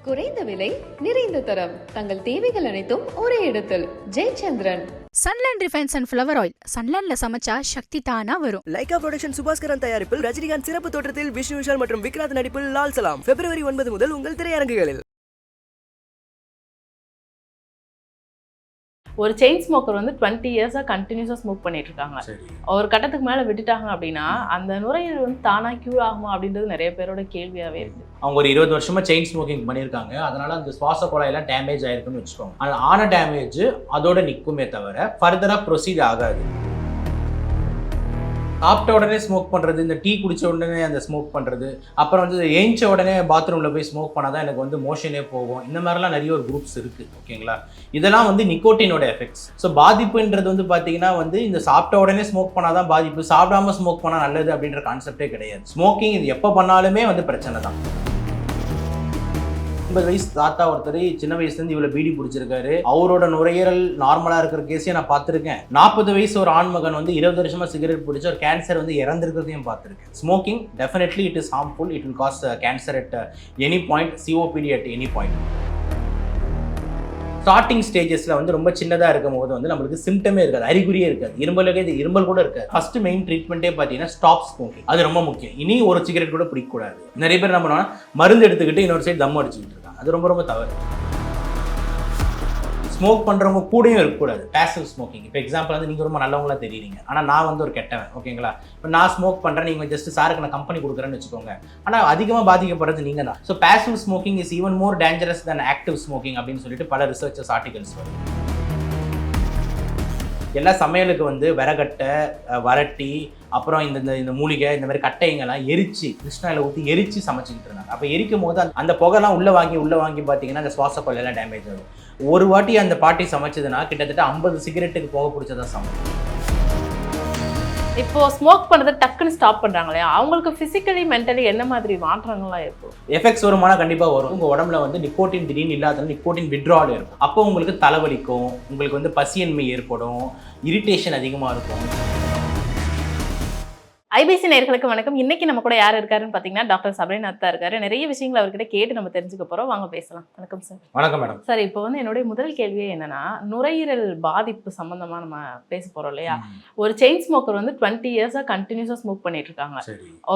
குறைந்த விலை நிறைந்த தரம் தங்கள் தேவைகள் அனைத்தும் ஒரே இடத்தில் Jayachandran. Sunland refined and flower oil. சன்லேண்ட்ல சமைச்சா சக்தி தானா வரும். லைகா புரொடக்ஷன் சுபாஸ்கரன் தயாரிப்பில் ரஜினிகாந்த் சிறப்பு தோற்றத்தில் விஷ்ணு விஷால் மற்றும் விக்ராந்த் நடிப்பில் லால் சலாம் February 9 முதல் உங்கள் திரையரங்குகளில். ஒரு செயின் ஸ்மோக்கர் வந்து 20 இயர்ஸாக கண்டினியூஸாக ஸ்மோக் பண்ணிட்டு இருக்காங்க. ஒரு கட்டத்துக்கு மேலே விட்டுட்டாங்க அப்படின்னா அந்த நுரையீரல் வந்து தானாக க்யூர் ஆகுமா அப்படின்றது நிறைய பேரோட கேள்வியாகவே இருக்குது. அவங்க ஒரு 20 வருஷமா செயின் ஸ்மோக்கிங் பண்ணியிருக்காங்க, அதனால அந்த சுவாச குழாயெல்லாம் டேமேஜ் ஆயிருக்குன்னு வச்சுக்கோங்க. ஆனால் ஆன டேமேஜ் அதோட நிற்குமே தவிர ஃபர்தராக ப்ரொசீட் ஆகாது. சாப்பிட்ட உடனே ஸ்மோக் பண்ணுறது, இந்த டீ குடித்த உடனே அந்த ஸ்மோக் பண்ணுறது, அப்புறம் வந்து ஏஞ்ச உடனே பாத்ரூமில் போய் ஸ்மோக் பண்ணால் தான் எனக்கு வந்து மோஷனே போகும், இந்த மாதிரிலாம் நிறைய ஒரு குரூப்ஸ் இருக்குது. ஓகேங்களா, இதெல்லாம் வந்து நிக்கோட்டினோட எஃபெக்ட்ஸ். ஸோ பாதிப்புன்றது வந்து பார்த்தீங்கன்னா வந்து இந்த சாப்பிட்ட உடனே ஸ்மோக் பண்ணால் தான் பாதிப்பு, சாப்பிடாம ஸ்மோக் பண்ணால் நல்லது அப்படின்ற கான்செப்டே கிடையாது. ஸ்மோக்கிங் இது எப்போ பண்ணாலுமே வந்து பிரச்சனை தான். 50 வயசு தாத்தா ஒருத்தர் சின்ன வயசுலேருந்து இவ்வளோ பீடி பிடிச்சிருக்காரு, அவரோட நுரையீரல் நார்மலாக இருக்கிற கேஸையும் நான் பார்த்துருக்கேன். 40 வயசு ஒரு ஆண்மகன் வந்து 20 வருஷமா சிகரெட் பிடிச்ச ஒரு கேன்சர் வந்து இறந்துருக்கிறதையும் பார்த்துருக்கேன். Smoking definitely it is harmful, it will cause cancer at any point, COPD at any point. Starting ஸ்டேஜஸில் வந்து ரொம்ப சின்னதாக இருக்கும் போது வந்து நம்மளுக்கு சிம்டமே இருக்காது, அறிகுறியே இருக்காது, இரும்பல் கூட இருக்காது. ஃபர்ஸ்ட் மெயின் ட்ரீட்மெண்ட்டே பார்த்தீங்கன்னா ஸ்டாப் ஸ்மோக்கிங், அது ரொம்ப முக்கியம். இனி ஒரு சிகரெட் கூட பிடிக்கக்கூடாது. நிறைய பேர் என்ன பண்ணுவாங்க, மருந்து எடுத்துக்கிட்டு இன்னொரு சைடு தம் அடிச்சுக்கிட்டு இருக்காங்க, அது ரொம்ப ரொம்ப தவறு. ஸ்மோக் பண்ணுறவங்க கூடயும் இருக்கக்கூடாது. பேசிவ் ஸ்மோக்கிங், இப்போ எக்ஸாம்பிள் வந்து நீங்கள் ரொம்ப நல்லவங்களா தெரியுறீங்க, ஆனால் நான் வந்து ஒரு கெட்டவன். ஓகேங்களா, இப்போ நான் ஸ்மோக் பண்ணுறேன், நீங்கள் ஜஸ்ட் சாருக்கு நான் கம்பெனி கொடுக்குறேன்னு வச்சுக்கோங்க, ஆனால் அதிகமாக பாதிக்கப்படுறது நீங்கள் தான். So passive smoking is even more dangerous then active smoking அப்படின்னு சொல்லிட்டு பல ரிசர்ச்சர்ஸ் ஆர்டிகல்ஸ் வரும். எல்லா சமையலுக்கு வந்து விறகட்டை, வரட்டி, அப்புறம் இந்த மூலிகை, இந்த மாதிரி கட்டைங்கெல்லாம் எரிச்சு கிருஷ்ணாயில் ஊற்றி எரிச்சு சமைச்சிக்கிட்டு இருந்தாங்க. அப்போ எரிக்கும் போது அந்த புகைலாம் உள்ளே வாங்கி பார்த்தீங்கன்னா அந்த சுவாச கொள்ளையெல்லாம் டேமேஜ் ஆகும். ஒரு வாட்டி அந்த பாட்டி சமைச்சதுன்னா கிட்டத்தட்ட 50 சிகரெட்டுக்கு புகை பிடிச்சதா சமைக்கும். இப்போ ஸ்மோக் பண்ணுறது டக்குன்னு ஸ்டாப் பண்ணுறாங்களே, அவங்களுக்கு ஃபிசிக்கலி மென்டலி என்ன மாதிரி மாற்றங்கள்லாம் இருக்கும்? எஃபெக்ட்ஸ் வருமானா கண்டிப்பாக வரும். உங்கள் உடம்புல வந்து நிக்கோட்டின் திடீர்னு இல்லாதனால நிக்கோட்டின் விட்ரால் இருக்கும். அப்போ உங்களுக்கு தலைவலிக்கும், உங்களுக்கு வந்து பசியின்மை ஏற்படும், இரிட்டேஷன் அதிகமாக இருக்கும். ஐபிசி நேயர்களுக்கு வணக்கம். இன்னைக்கு நம்ம கூட யார் இருக்காருன்னு பார்த்தீங்கன்னா டாக்டர் சபரிநாத் தான் இருக்காரு. நிறைய விஷயங்கள் அவர்கிட்ட கேட்டு நம்ம தெரிஞ்சுக்க போகிறோம், வாங்க பேசலாம். வணக்கம் சார். வணக்கம் மேடம். சார், இப்போ வந்து என்னுடைய முதல் கேள்வியே என்னன்னா, நுரையீரல் பாதிப்பு சம்மந்தமாக நம்ம பேச போகிறோம் இல்லையா? ஒரு செயின் ஸ்மோக்கர் வந்து 20 இயர்ஸாக கண்டினியூஸாக ஸ்மோக் பண்ணிட்டு இருக்காங்க.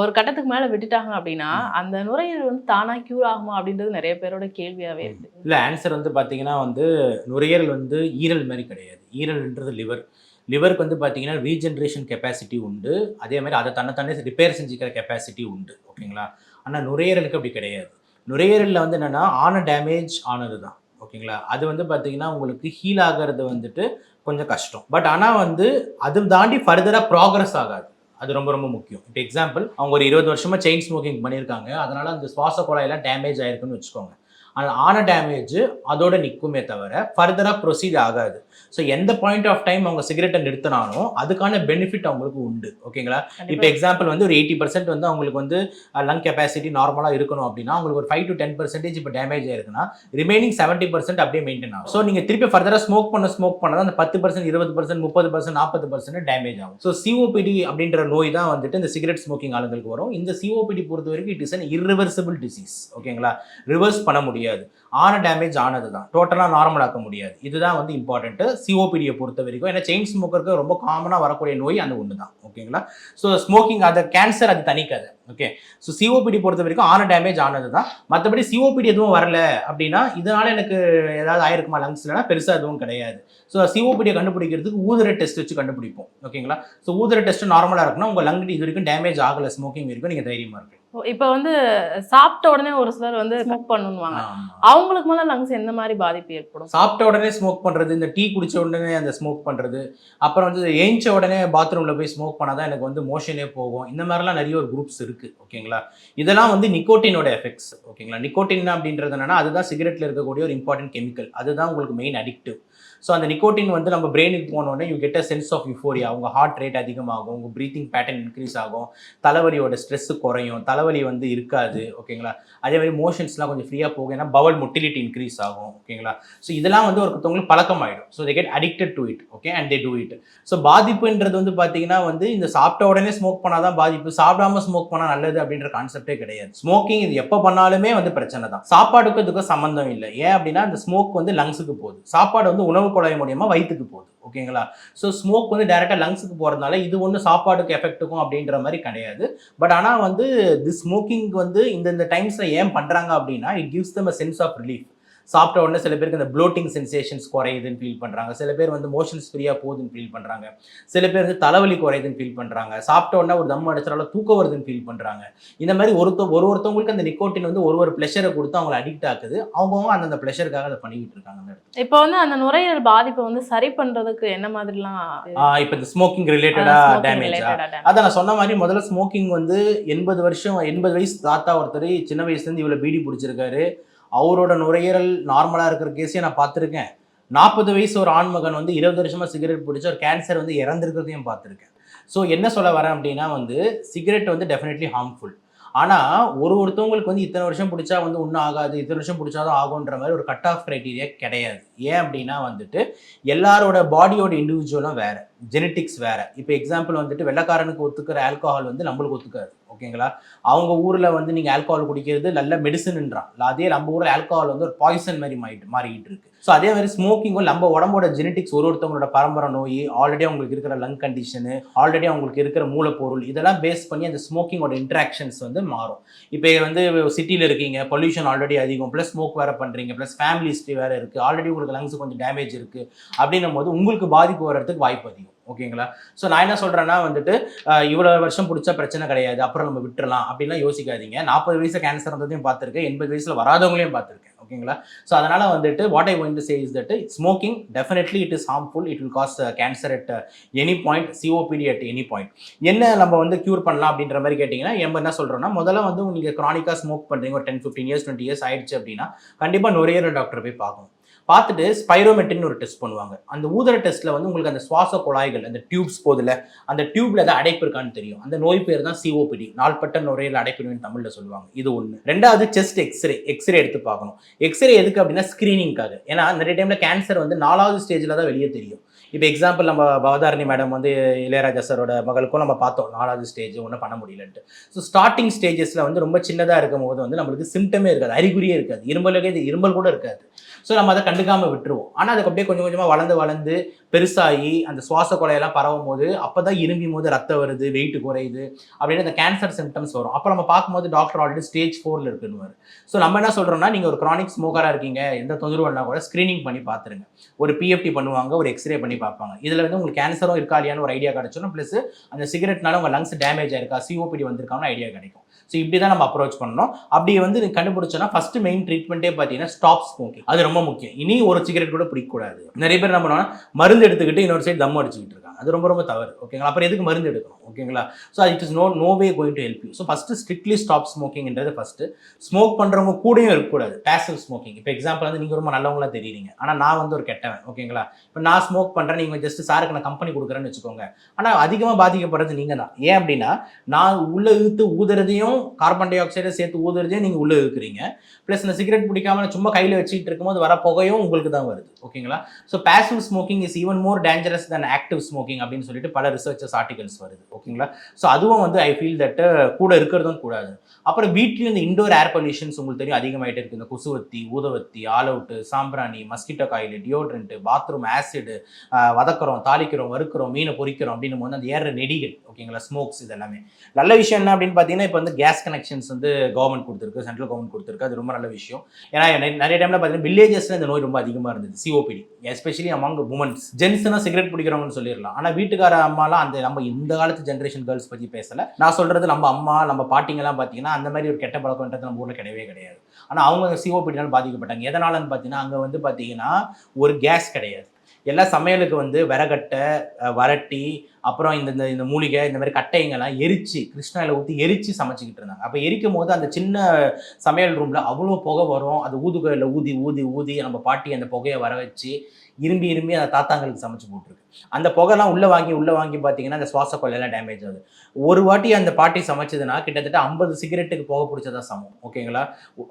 ஒரு கட்டத்துக்கு மேலே விட்டுட்டாங்க அப்படின்னா அந்த நுரையீரல் வந்து தானாக க்யூர் ஆகுமா அப்படின்றது நிறைய பேரோட கேள்வியாகவே இருக்குது. இல்லை, ஆன்சர் வந்து பார்த்தீங்கன்னா வந்து நுரையீரல் வந்து ஈரல் மாதிரி கிடையாது. ஈரல்ன்றது லிவருக்கு வந்து பார்த்தீங்கன்னா ரீஜென்ரேஷன் கெப்பாசிட்டி உண்டு, அதே மாதிரி அதை தன்னை ரிப்பேர் செஞ்சுக்கிற கெப்பாசிட்டி உண்டு. ஓகேங்களா, ஆனால் நுரையீரலுக்கு அப்படி கிடையாது. நுரையீரலில் வந்து என்னென்னா ஆன டேமேஜ் ஆனது தான். ஓகேங்களா, அது வந்து பார்த்தீங்கன்னா உங்களுக்கு ஹீல் ஆகிறது வந்துட்டு கொஞ்சம் கஷ்டம். பட் ஆனால் வந்து அது தாண்டி ஃபர்தராக ப்ராக்ரஸ் ஆகாது, அது ரொம்ப ரொம்ப முக்கியம். இப்போ எக்ஸாம்பிள், அவங்க ஒரு 20 வருஷமா செயின் ஸ்மோக்கிங் பண்ணியிருக்காங்க, அதனால அந்த சுவாச குழாயெல்லாம் டேமேஜ் ஆயிருக்குன்னு வச்சுக்கோங்க. ஆனால் ஆன டேமேஜ் அதோட நிற்குமே தவிர ஃபர்தராக ப்ரொசீட் ஆகாது. ஸோ எந்த பாயிண்ட் ஆஃப் டைம் அவங்க சிகரெட்டை நிறுத்தினாலும் அதுக்கான பெனிஃபிட் அவங்களுக்கு உண்டு. ஓகேங்களா, இப்போ எக்ஸாம்பிள் வந்து ஒரு 80% வந்து அவங்களுக்கு வந்து லங் கெப்பாசிட்டி நார்மலாக இருக்கணும் அப்படின்னா அவங்களுக்கு ஒரு 5 to 10% இப்போ டேமேஜ் ஆயிருக்குன்னா ரிமைனிங் 70% அப்படியே மெயின்டைன் ஆகும். ஸோ நீங்கள் திருப்பி ஃபர்தராக ஸ்மோக் பண்ண அந்த 10%, 20%, 30%, 40% டேமேஜ் ஆகும். ஸோ சிஓபிடி அப்படின்ற நோய் தான் வந்துட்டு இந்த சிகரெட் ஸ்மோக்கிங் ஆளுங்களுக்கு வரும். இந்த சிஓபிடி பொறுத்த வரைக்கும் it is an irreversible disease. ஓகேங்களா, ரிவர்ஸ் பண்ண முடியாது. ஆன டேமேஜ் ஆனது தான், டோட்டலாக நார்மல் ஆக்க முடியாது. இதுதான் வந்து இம்பார்ட்டன்ட் சிஓபிடியை பொறுத்த வரைக்கும். ஏன்னா செயின் ஸ்மோக்கருக்கு ரொம்ப காமனாக வரக்கூடிய நோய் அந்த ஒன்று தான். ஓகேங்களா, ஸோ ஸ்மோக்கிங் அது கேன்சர், அது தனிக்காது. ஓகே, ஸோ சிஓபிடி பொறுத்த வரைக்கும் ஆன டேமேஜ் ஆனது தான். மற்றபடி சிஓபிடி எதுவும் வரல அப்படின்னா இதனால எனக்கு ஏதாவது ஆயிருக்குமா லங்ஸ்லனா பெருசாக எதுவும் கிடையாது. ஸோ சிஓபிடியை கண்டுபிடிக்கிறதுக்கு ஊதுற டெஸ்ட் வச்சு கண்டுபிடிப்போம். ஓகேங்களா, ஸோ ஊதுற டெஸ்ட் நார்மலாக இருக்குன்னா உங்கள் லங் இது வரைக்கும் டேமேஜ் ஆகலை, ஸ்மோக்கிங் வரைக்கும் நீங்கள் தைரியமாக இருக்கு. இப்போ வந்து சாப்பிட்ட உடனே ஒரு சிலர் வந்து ஸ்மோக் பண்ணுவாங்க, அவங்களுக்கு மேலே லங்ஸ் எந்த மாதிரி பாதிப்பு ஏற்படும்? சாப்பிட்ட உடனே ஸ்மோக் பண்ணுறது, இந்த டீ குடித்த உடனே அந்த ஸ்மோக் பண்ணுறது, அப்புறம் வந்து ஏஞ்ச உடனே பாத்ரூமில் போய் ஸ்மோக் பண்ணால் தான் எனக்கு வந்து மோஷனே போகும், இந்த மாதிரிலாம் நிறைய ஒரு குரூப்ஸ் இருக்குது. ஓகேங்களா, இதெல்லாம் வந்து நிக்கோட்டினோட எஃபெக்ட்ஸ். ஓகேங்களா, நிக்கோட்டின் அப்படின்றது என்னன்னா அதுதான் சிகரெட்டில் இருக்கக்கூடிய ஒரு இம்பார்ட்டன்ட் கெமிக்கல், அதுதான் உங்களுக்கு மெயின் அடிக்டிவ். ஸோ அந்த நிக்கோட்டின் வந்து நம்ம பிரெயினுக்கு போனோடனே you get a sense of euphoria, உங்கள் ஹார்ட் ரேட் அதிகமாகும், உங்கள் ப்ரீத்திங் பேட்டர்ன் இன்க்ரீஸ் ஆகும், தலைவலியோட ஸ்ட்ரெஸ்ஸு குறையும், தலைவலி தலைவலி வந்து இருக்காது. ஓகேங்களா? அதே மாதிரி மோஷன்ஸ்லாம் கொஞ்சம் ஃப்ரீயாக போகும். ஏன்னா பவல் மொட்டிலிட்டி இன்க்ரீஸ் ஆகும். ஓகேங்களா? ஸோ இதெல்லாம் வந்து ஒருத்தவங்களுக்கு பழக்கமாயிடும். So they get addicted to it. Okay, and they do it. So பாதிப்புன்றது வந்து பார்த்தீங்கன்னா வந்து இந்த சாப்பிட்ட உடனே ஸ்மோக் பண்ணாதான் பாதிப்பு, சாப்பிடாம ஸ்மோக் பண்ணால் நல்லது அப்படின்ற கான்செப்டே கிடையாது. ஸ்மோக்கிங் இது எப்போ பண்ணாலுமே வந்து பிரச்சனை தான். சாப்பாடுக்கும் இதுக்கும் சம்மந்தம் இல்லை. ஏன் அப்படின்னா இந்த ஸ்மோக் வந்து லங்ஸுக்கு போகுது, சாப்பாடு வந்து உணவு குழாய் மூலியமாக வயிற்றுக்கு போகுது. ஓகேங்களா? ஸோ ஸ்மோக் வந்து டைரெக்டாக லங்ஸுக்கு போகிறதுனால இது ஒன்றும் சாப்பாடுக்கு எஃபெக்ட்டுக்கும் அப்படின்ற மாதிரி கிடையாது. பட் ஆனால் வந்து தி ஸ்மோக்கிங் வந்து இந்த டைம்ஸில் ஏன் பண்ணுறாங்க அப்படின்னா it gives them a sense of relief. சாப்பிட்ட உடனே சில பேருக்கு இந்த ப்ளோட்டிங் சென்சேஷன்ஸ் குறையுதுன்னு ஃபீல் பண்ணுறாங்க, சில பேர் வந்து மோஷன்ஸ் ஃப்ரீயாக போகுதுன்னு ஃபீல் பண்ணுறாங்க, சில பேர் வந்து தலைவலி குறையுதுன்னு ஃபீல் பண்ணுறாங்க, சாப்பிட்ட உடனே ஒரு தம் அடிச்சாலும் தூக்கம் வருதுன்னு ஃபீல் பண்ணுறாங்க. இந்த மாதிரி ஒருத்தவங்களுக்கு அந்த நிக்கோட்டின் வந்து ஒரு ப்ளஷரை கொடுத்து அவங்களை அடிக்ட் ஆகுது. அவங்கவுங்க அந்தந்த ப்ளஷருக்காக அதை பண்ணிக்கிட்டு இருக்காங்க. அந்த இடத்துல இப்போ வந்து அந்த நுரையீரல் பாதிப்பை வந்து சரி பண்றதுக்கு என்ன மாதிரிலாம் இப்போ இந்த ஸ்மோக்கிங் ரிலேட்டடா டேமேஜா? அதான் நான் சொன்ன மாதிரி முதல்ல ஸ்மோக்கிங் வந்து 80 வயசு தாத்தா ஒருத்தர் சின்ன வயசுலேருந்து இவ்வளோ பீடி பிடிச்சிருக்காரு. அவரோட நுரையீரல் நார்மலாக இருக்கிற கேஸையே நான் பார்த்துருக்கேன். 40 வயசு ஒரு ஆண்மகன் வந்து 20 வருஷமாக சிகரெட் பிடிச்ச ஒரு கேன்சர் வந்து இறந்துருக்கிறதையும் பார்த்துருக்கேன். ஸோ என்ன சொல்ல வரேன் அப்படின்னா வந்து சிகரெட் வந்து டெஃபினெட்லி ஹார்ம்ஃபுல். ஆனால் ஒருத்தவங்களுக்கு வந்து இத்தனை வருஷம் பிடிச்சா வந்து ஒன்றும் ஆகாது, இத்தனை வருஷம் பிடிச்சாதான் ஆகுன்ற மாதிரி ஒரு கட் ஆஃப் க்ரைட்டீரியா கிடையாது. ஏன் அப்படின்னா வந்துட்டு எல்லாரோட பாடியோட இண்டிவிஜுவலும் வேறு, ஜெனட்டிக்ஸ் வேறு. இப்போ எக்ஸாம்பிள் வந்துட்டு வெள்ளைக்காரனுக்கு ஒத்துக்கிற ஆல்கஹால் வந்து நம்மளுக்கு ஒத்துக்காது. ஓகேங்களா? அவங்க ஊரில் வந்து நீங்கள் ஆல்கஹால் குடிக்கிறது நல்ல மெடிசன்ன்றான், அதே நம்ம ஊரில் ஆல்கஹால் வந்து ஒரு பாய்சன் மாதிரி மாறிக்கிட்டு இருக்கு. ஸோ அதே மாதிரி ஸ்மோக்கிங்கும் நம்ம உடம்போட ஜெனட்டிக்ஸ் ஒருத்தவங்களோட பரம்பரை நோய், ஆல்ரெடி அவங்களுக்கு இருக்கிற லங் கண்டிஷனு, ஆல்ரெடி அவங்களுக்கு இருக்கிற மூலப்பொருள், இதெல்லாம் பேஸ் பண்ணி அந்த ஸ்மோக்கிங்கோட இன்ட்ராக்ஷன்ஸ் வந்து மாறும். இப்போ வந்து சிட்டியில் இருக்கீங்க, பொல்யூஷன் ஆல்ரெடி அதிகம், ப்ளஸ் ஸ்மோக் வேறு பண்ணுறீங்க, ப்ளஸ் ஃபேமிலி ஹிஸ்ட்ரி வேறு இருக்குது, ஆல்ரெடி உங்களுக்கு லங்ஸ் கொஞ்சம் டேமேஜ் இருக்குது அப்படின்னும் போது உங்களுக்கு பாதிப்பு வர்றதுக்கு வாய்ப்பு அதிகம். ஓகேங்களா? ஸோ நான் என்ன சொல்கிறேன்னா வந்துட்டு இவ்வளோ வருஷம் பிடிச்சா பிரச்சனை கிடையாது, அப்புறம் நம்ம விட்டுறலாம் அப்படின்லாம் யோசிக்காதீங்க. 40 வயசு கேன்சர் வந்ததையும் பார்த்துருக்கேன், 80 வயசில் வராதவங்களையும் பார்த்துருக்கேன். ஓகேங்களா? ஸோ அதனால் வந்துட்டு what I want to say is that smoking definitely it is harmful. It will cause cancer at any point, COPD at any point. என்ன நம்ம வந்து க்யூர் பண்ணலாம் அப்படின்ற மாதிரி கேட்டிங்கன்னா நம்ம என்ன சொல்கிறோன்னா, முதல்ல வந்து நீங்கள் க்ரானிக்காக ஸ்மோக் பண்ணுறீங்க, ஒரு 10-15 இயர்ஸ் 20 இயர்ஸ் ஆயிடுச்சு அப்படின்னா கண்டிப்பாக நுரையீரல் டாக்டர் போய் பார்க்கணும். பார்த்துட்டு ஸ்பைரோமெட்ரின்னு ஒரு டெஸ்ட் பண்ணுவாங்க. அந்த ஊதுற டெஸ்ட்டில் வந்து உங்களுக்கு அந்த சுவாச குழாய்கள், அந்த டியூப்ஸ் போதில் அந்த டியூப்ல ஏதாவது அடைப்பு இருக்கான்னு தெரியும். அந்த நோய் பேர் தான் சிஓபிடி, நாள்பட்ட நுரையீரல் அடைப்பு நோய்னு தமிழில் சொல்லுவாங்க. இது ஒன்று. ரெண்டாவது செஸ்ட் எக்ஸ்ரே எடுத்து பார்க்கணும். எக்ஸ்ரே எதுக்கு அப்படின்னா ஸ்க்ரீனிங்காக. ஏன்னா நிறைய டைமில் கேன்சர் வந்து 4வது ஸ்டேஜில் தான் வெளியே தெரியும். இப்போ எக்ஸாம்பிள் நம்ம பவதாரணி மேடம் வந்து இளையராஜா சாரோட மகளுக்கும் நம்ம பார்த்தோம் 4வது ஸ்டேஜ் ஒன்றும் பண்ண முடியலன்ட்டு. ஸோ ஸ்டார்டிங் ஸ்டேஜஸில் வந்து ரொம்ப சின்னதாக இருக்கும் போது வந்து நம்மளுக்கு சிம்டமே இருக்காது, அறிகுறியே இருக்காது, இரும்பல் கூட இருக்காது. ஸோ நம்ம அதை கண்டுக்காமல் விட்டுருவோம். ஆனால் அதுக்கு அப்படியே கொஞ்சம் கொஞ்சமாக வளர்ந்து பெருசாகி அந்த சுவாச குலையெல்லாம் பரவும் போது அப்போ தான் இரும்பும் போது ரத்தம் வருது, வெயிட் குறையுது அப்படின்னு அந்த கேன்சர் சிம்டம்ஸ் வரும். அப்போ நம்ம பார்க்கும்போது டாக்டர் ஆல்ரெடி ஸ்டேஜ் 4ல் இருக்குன்னு. ஸோ நம்ம என்ன சொல்கிறோம்னா, நீங்கள் ஒரு க்ரானிக் ஸ்மோக்கராக இருக்கீங்க, எந்த தொந்தரவுனா கூட ஸ்க்ரீனிங் பண்ணி பார்த்துருங்க. ஒரு பிஎஃப்டி பண்ணுவாங்க, ஒரு எக்ஸ்ரே பண்ணி பார்ப்பாங்க. இதில் வந்து உங்களுக்கு கேன்சரும் இருக்கா இல்லையான்னு ஒரு ஐடியா கிடைச்சிடும். ப்ளஸ் அந்த சிகரெட்னால உங்கள் லங்ஸ் டேமேஜ் ஆயிருக்கா, சிஓபிடி வந்திருக்கான்னு ஐடியா கிடைக்கும். ஸோ இப்படி தான் நம்ம அப்ரோச் பண்ணணும். அப்படி வந்து கண்டுபிடிச்சோன்னா ஃபர்ஸ்ட் மெயின் ட்ரீட்மெண்ட்டே பார்த்தீங்கன்னா ஸ்டாப் ஸ்மோக்கிங். அது ரொம்ப முக்கியம். இனி ஒரு சிகரெட் கூட பிடிக்கக்கூடாது. நிறைய பேர் என்ன பண்ணுவாங்கன்னா மருந்து எடுத்துக்கிட்டு இன்னொரு சைடு தம் அடிச்சுக்கிட்டு இருக்காங்க. அது ரொம்ப தவறு. ஓகேங்களா? அப்புறம் எதுக்கு மருந்து எடுக்கணும்? ஓகேங்களா? So it is no way going to help you. So first strictly stop ஸ்மோக்கிங்ன்றது ஃபஸ்ட்டு. ஸ்மோக் பண்ணுறவங்க கூடயும் இருக்கக்கூடாது, பேசிவ் ஸ்மோக்கிங். இப்போ எக்ஸாம்பிள் வந்து நீங்கள் ரொம்ப நல்லவங்களா தெரியுறீங்க, ஆனால் நான் வந்து ஒரு கெட்டவன். ஓகேங்களா? இப்போ நான் ஸ்மோக் பண்ணுறேன், நீங்கள் ஜஸ்ட் சாருக்கு நான் கம்பெனி கொடுக்குறேன்னு வச்சுக்கோங்க. ஆனால் அதிகமாக பாதிக்கப்படுறது நீங்கள் தான். ஏன் அப்படின்னா நான் உள்ளே இழுத்து ஊதுறதையும் கார்பன் டை ஆக்சைடை சேர்த்து ஊதுறதையும் நீங்கள் உள்ளே இழுக்கிறீங்க. ப்ளஸ் இந்த சிகரெட் பிடிக்காம சும்மா கையில் வச்சுட்டு இருக்கும்போது வர புகையும் உங்களுக்கு தான் வருது. ஓகேங்களா? So passive smoking is even more dangerous then active smoking அப்படின்னு சொல்லிட்டு பல ரிசர்ச்சஸ் ஆர்டிகல்ஸ் வருது. ஓகேங்களா? ஸோ அதுவும் வந்து ஐ ஃபீல் தட் கூட இருக்கிறதும் கூடாது. அப்புறம் வீட்லேயும் இந்த இண்டோர் ஏர் பொல்யூஷன்ஸ் உங்களுக்கு தெரியும் அதிகமாகிட்டே இருக்குது. இந்த கொசுவத்தி, ஊதவத்தி, ஆல் அவுட்டு, சாம்பிராணி, mosquito coil, deodorant, bathroom acid, வதக்கிறோம், தாளிக்கிறோம், வறுக்கிறோம், மீனை பொரிக்கிறோம் அப்படின்னு போது அந்த ஏற நெடிகள். ஓகேங்களா? ஸ்மோக்ஸ் இது எல்லாமே நல்ல விஷயம். என்ன அப்படின்னு பார்த்தீங்கன்னா இப்போ வந்து கேஸ் கனெக்ஷன்ஸ் வந்து கவர்மெண்ட் கொடுத்துருக்கு, சென்ட்ரல் கவர்மெண்ட் கொடுத்துருக்கு. அது ரொம்ப நல்ல விஷயம். ஏன்னா நிறைய டைமில் பார்த்தீங்கன்னா வில்லேஜஸில் இந்த நோய் ரொம்ப அதிகமாக இருந்தது, சிஓபிடி, எஸ்பெஷலி அமாங் உமன்ஸ். ஜென்ஸ்னா சிகரெட் பிடிக்கிறவங்கன்னு சொல்லிடலாம். ஆனால் வீட்டுக்கார அம்மாலாம் அந்த நம்ம இந்த காலத்து ஜென்ரேஷன் கேர்ள்ஸ் பற்றி பேசலை. நான் சொல்கிறது நம்ம அம்மா, நம்ம பாட்டிங்கெல்லாம் பார்த்தீங்கன்னா அந்த மாதிரி ஒரு கெட்ட பழக்கம்ன்றது நம்ம ஊரில் கிடையவே கிடையாது. ஆனால் அவங்க சிஓபிடினால பாதிக்கப்பட்டாங்க. எதனாலன்னு பார்த்தீங்கன்னா அங்கே வந்து பார்த்தீங்கன்னா ஒரு கேஸ் கிடையாது. எல்லா சமையலுக்கு வந்து விறகட்டை, வரட்டி, அப்புறம் இந்த மூலிகை இந்த மாதிரி கட்டைங்கெல்லாம் எரிச்சு கிருஷ்ணாயில் ஊற்றி எரிச்சு சமைச்சிக்கிட்டு இருந்தாங்க. அப்போ எரிக்கும் போது அந்த சின்ன சமையல் ரூமில் அவ்வளோ புகை வரும். அது ஊதுகையில் ஊதி ஊதி ஊதி நம்ம பாட்டி அந்த புகையை வர வச்சு இரும்பி அந்த தாத்தாங்களுக்கு சமைச்சு போட்டிருக்கு. அந்த புகைலாம் உள்ளே வாங்கி பார்த்தீங்கன்னா அந்த சுவாச கொள்ளையெல்லாம் டேமேஜ் ஆகுது. ஒரு வாட்டி அந்த பாட்டி சமைச்சதுன்னா கிட்டத்தட்ட 50 சிகரெட்டுக்கு புகை பிடிச்சதா சமம். ஓகேங்களா?